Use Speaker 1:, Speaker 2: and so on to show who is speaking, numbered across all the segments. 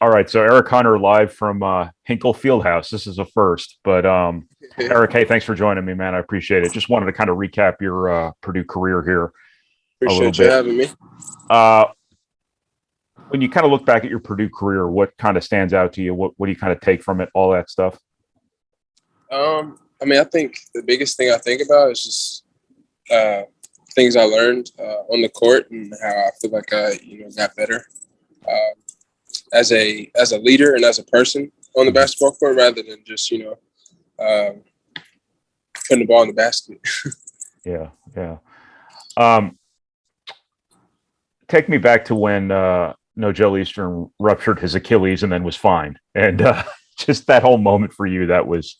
Speaker 1: All right, so Eric Hunter live from Hinkle Fieldhouse. This is a first, but Eric, hey, thanks for joining me, man. I appreciate it. Just wanted to kind of recap your Purdue career here a little
Speaker 2: Appreciate you
Speaker 1: bit.
Speaker 2: having me.
Speaker 1: Uh, when you kind of look back at your Purdue career, what kind of stands out to you? What do you kind of take from it? All that stuff.
Speaker 2: I think the biggest thing I think about is just uh, things I learned on the court and how I feel like I, got better as a leader and as a person on the
Speaker 1: Mhm.
Speaker 2: basketball court, rather than just um, putting the ball in the basket.
Speaker 1: Yeah, yeah. Um, take me back to when No Joe Eastern ruptured his Achilles and then was fine, and just that whole moment for you. That was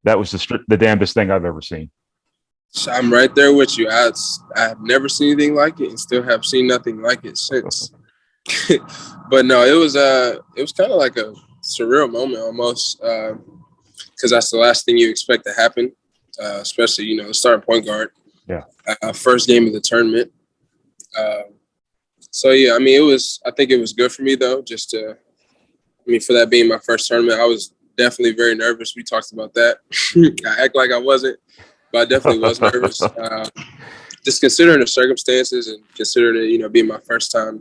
Speaker 1: the damnedest thing I've ever seen.
Speaker 2: So I'm right there with you. I've never seen anything like it, and still have seen nothing like it since. But no, it was kind of like a surreal moment almost, because that's the last thing you expect to happen, especially the starting point guard,
Speaker 1: Yeah,
Speaker 2: first game of the tournament. Uh, so yeah, I mean, I think it was good for me though, just to, I mean, for that being my first tournament, I was definitely very nervous. We talked about that. I act like I wasn't, but I definitely was nervous. Just considering the circumstances and considering it, being my first time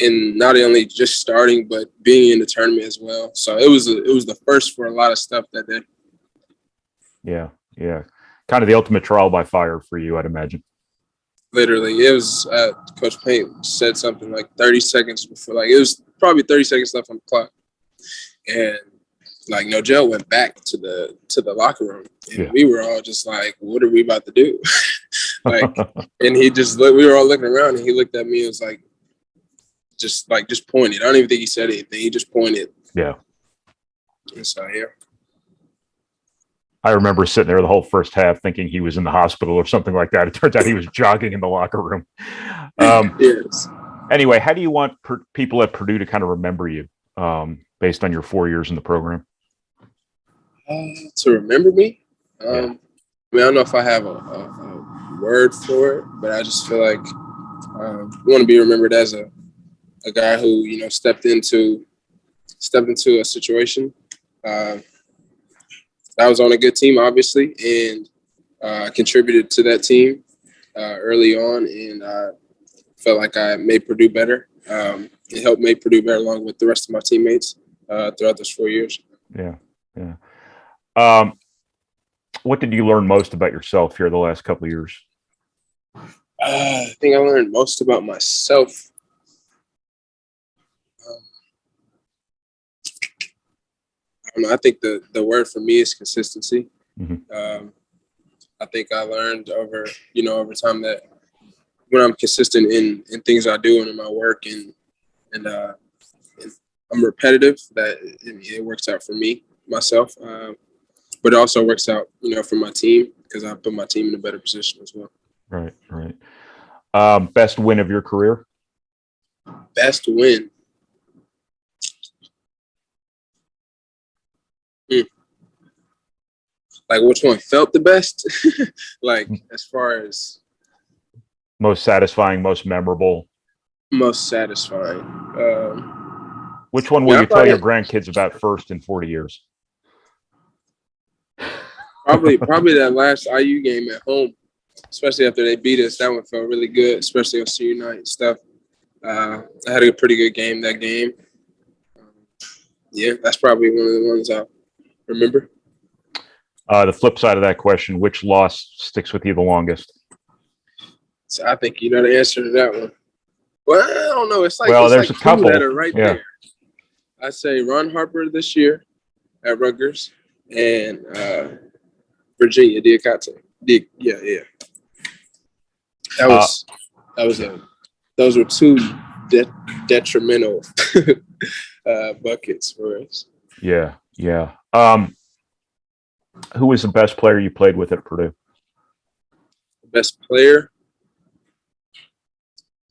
Speaker 2: in not only just starting but being in the tournament as well. So it was the first for a lot of stuff that day.
Speaker 1: yeah, yeah. Kind of the ultimate trial by fire for you, I'd imagine.
Speaker 2: Literally, it was Coach Paint said something like 30 seconds before, like it was probably 30 seconds left on the clock, and like no Joe went back to the locker room, and
Speaker 1: Yeah.
Speaker 2: we were all just like, "What are we about to do?" Like, and he just looked. We were all looking around, and he looked at me and was like just pointed. I don't even think he said anything. He just pointed,
Speaker 1: Yeah.
Speaker 2: and so yeah.
Speaker 1: I remember sitting there the whole first half thinking he was in the hospital or something like that. It turns out he was jogging in the locker room. Um,
Speaker 2: Yes.
Speaker 1: anyway, how do you want people at Purdue to kind of remember you based on your 4 years in the program?
Speaker 2: To remember me.
Speaker 1: Yeah.
Speaker 2: I don't know if I have a word for it, but I just feel like I want to be remembered as a guy who stepped into a situation. Uh, I was on a good team, obviously, and contributed to that team early on, and I felt like I made Purdue better. It helped make Purdue better along with the rest of my teammates throughout those 4 years.
Speaker 1: Yeah. Yeah. Um, what did you learn most about yourself here the last couple of years?
Speaker 2: I think I learned most about myself. Um, I don't know. I think the word for me is consistency.
Speaker 1: Mm-hmm.
Speaker 2: Um, I think I learned over time that when I'm consistent in things I do and in my work, and I'm repetitive, that it works out for me myself, but it also works out for my team because I put my team in a better position as well.
Speaker 1: Right. Right. Best win of your career?
Speaker 2: Best win. Hmm. Like which one felt the best? Like as far as
Speaker 1: Most satisfying, most memorable?
Speaker 2: most satisfying.
Speaker 1: Which one will
Speaker 2: Yeah, I
Speaker 1: you tell
Speaker 2: probably
Speaker 1: your grandkids about first in 40 years?
Speaker 2: probably that last IU game at home, especially after they beat us. That one felt really good, especially on senior night and stuff. I had a pretty good game that game. Um, yeah, that's probably one of the ones I remember.
Speaker 1: The flip side of that question, which loss sticks with you the longest?
Speaker 2: So I think you know the answer to that one. Well, I don't know. It's like
Speaker 1: Well,
Speaker 2: it's
Speaker 1: there's
Speaker 2: like
Speaker 1: a
Speaker 2: two that
Speaker 1: couple.
Speaker 2: are right
Speaker 1: Yeah.
Speaker 2: there. I say Ron Harper this year at Rutgers and Virginia Diacate. Yeah, yeah. That
Speaker 1: Uh,
Speaker 2: was that was
Speaker 1: yeah.
Speaker 2: a those were two detrimental buckets for us.
Speaker 1: Yeah. Yeah. Who was the best player you played with at Purdue?
Speaker 2: Best player,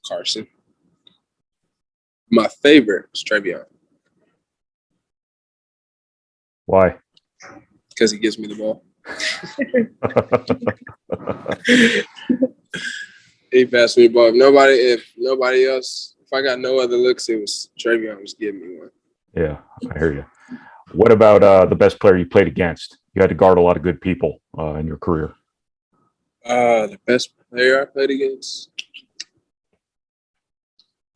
Speaker 2: Carson. My favorite was Trevion
Speaker 1: Why?
Speaker 2: because he gives me the ball. He passed me the ball. If nobody else, if I got no other looks, it was Travion was giving me one.
Speaker 1: Yeah, I hear you. What about the best player you played against? You had to guard a lot of good people in your career.
Speaker 2: The best player I played against,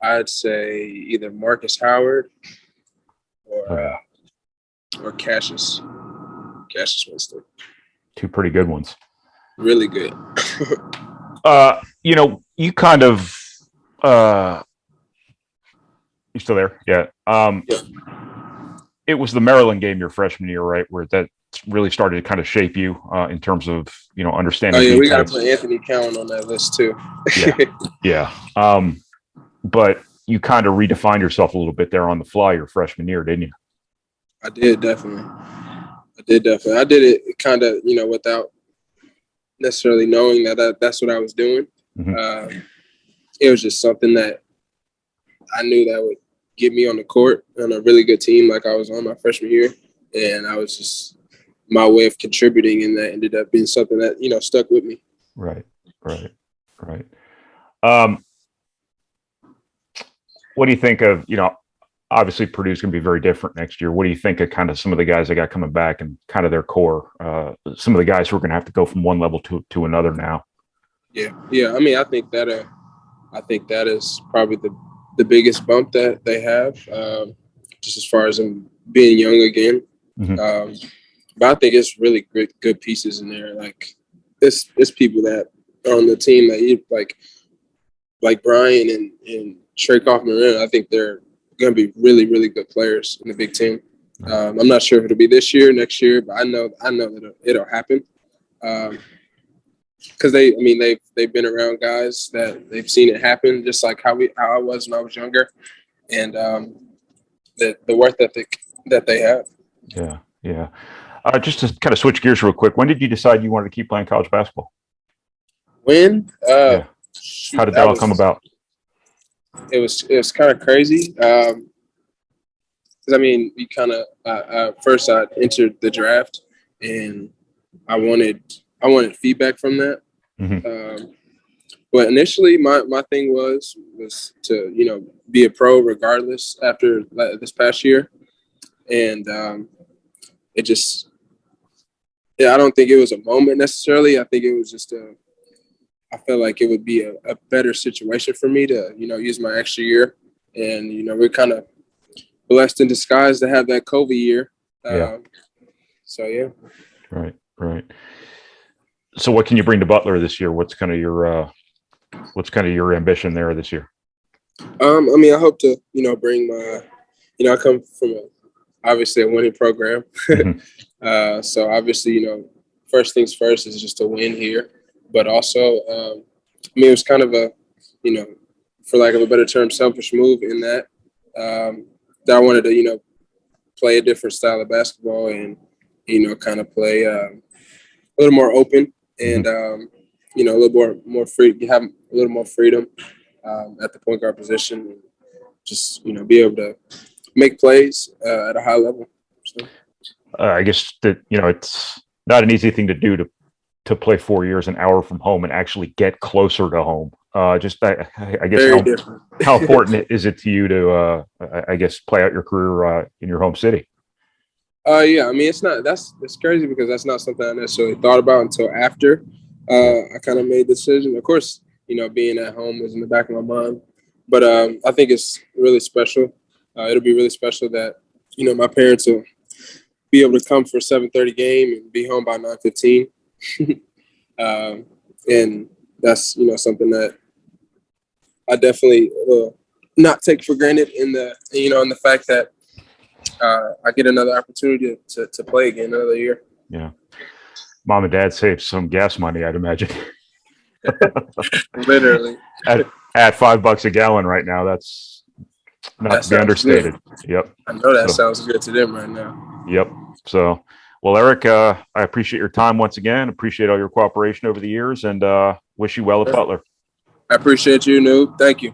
Speaker 2: I'd say either Marcus Howard or Cassius Winston.
Speaker 1: Two pretty good ones.
Speaker 2: Really good.
Speaker 1: You kind of you still there? Yeah.
Speaker 2: Yeah.
Speaker 1: It was the Maryland game your freshman year, right, where that really started to kind of shape you in terms of understanding.
Speaker 2: Oh yeah,
Speaker 1: defense.
Speaker 2: we got to put Anthony Cowan on that list too.
Speaker 1: Yeah. But you kind of redefined yourself a little bit there on the fly your freshman year, didn't you?
Speaker 2: I did definitely. I did it kind of without necessarily knowing that's what I was doing.
Speaker 1: Mm-hmm.
Speaker 2: It was just something that I knew that would get me on the court on a really good team like I was on my freshman year, and I was just my way of contributing, and that ended up being something that stuck with me.
Speaker 1: Right. What do you think of obviously Purdue's going to be very different next year. What do you think of kind of some of the guys that got coming back and kind of their core? Some of the guys who are going to have to go from one level to another now.
Speaker 2: Yeah. I mean, I think that is probably the biggest bump that they have, just as far as them being young again.
Speaker 1: Mm-hmm.
Speaker 2: But I think it's really good pieces in there. Like it's people that are on the team that you like Brian and Trey Kaufman. I think they're going to be really, really good players in the Big Ten. I'm not sure if it'll be this year, next year, but I know that it'll happen. Because they've been around guys that they've seen it happen, just like how I was when I was younger, and the work ethic that they have.
Speaker 1: Yeah. Just to kind of switch gears real quick, when did you decide you wanted to keep playing college basketball?
Speaker 2: When?
Speaker 1: How did that all come about?
Speaker 2: It was kind of crazy. Because we kind of first I entered the draft, and I wanted feedback from that.
Speaker 1: Mm-hmm.
Speaker 2: But initially, my thing was to be a pro regardless after this past year, and it just I don't think it was a moment necessarily. I think it was just I felt like it would be a better situation for me to use my extra year, and we're kind of blessed in disguise to have that COVID year. So yeah.
Speaker 1: Right. So what can you bring to Butler this year? What's kind of your ambition there this year?
Speaker 2: I hope to bring my I come from obviously a winning program.
Speaker 1: Mm-hmm.
Speaker 2: So obviously first things first is just to win here, but also it was kind of a for lack of a better term, selfish move in that I wanted to play a different style of basketball and kind of play a little more open and a little more free, have a little more freedom at the point guard position, and just be able to make plays at a high level. So.
Speaker 1: I guess that it's not an easy thing to do to play 4 years an hour from home and actually get closer to home. I guess how important is it to you to play out your career in your home city?
Speaker 2: Yeah, it's crazy because that's not something I necessarily thought about until after I kind of made the decision. Of course, being at home was in the back of my mind, but I think it's really special. It'll be really special that my parents will be able to come for a 7:30 game and be home by 9:15, and that's something that I definitely will not take for granted in the fact that I get another opportunity to play again another year.
Speaker 1: Yeah. Mom and dad saved some gas money, I'd imagine.
Speaker 2: Literally.
Speaker 1: At $5 a gallon right now, that's not to be understated.
Speaker 2: Good.
Speaker 1: Yep.
Speaker 2: I know that sounds good to them right now.
Speaker 1: Yep. So, well, Eric, I appreciate your time once again. Appreciate all your cooperation over the years, and wish you well at Butler.
Speaker 2: I appreciate you, Noob. Thank you.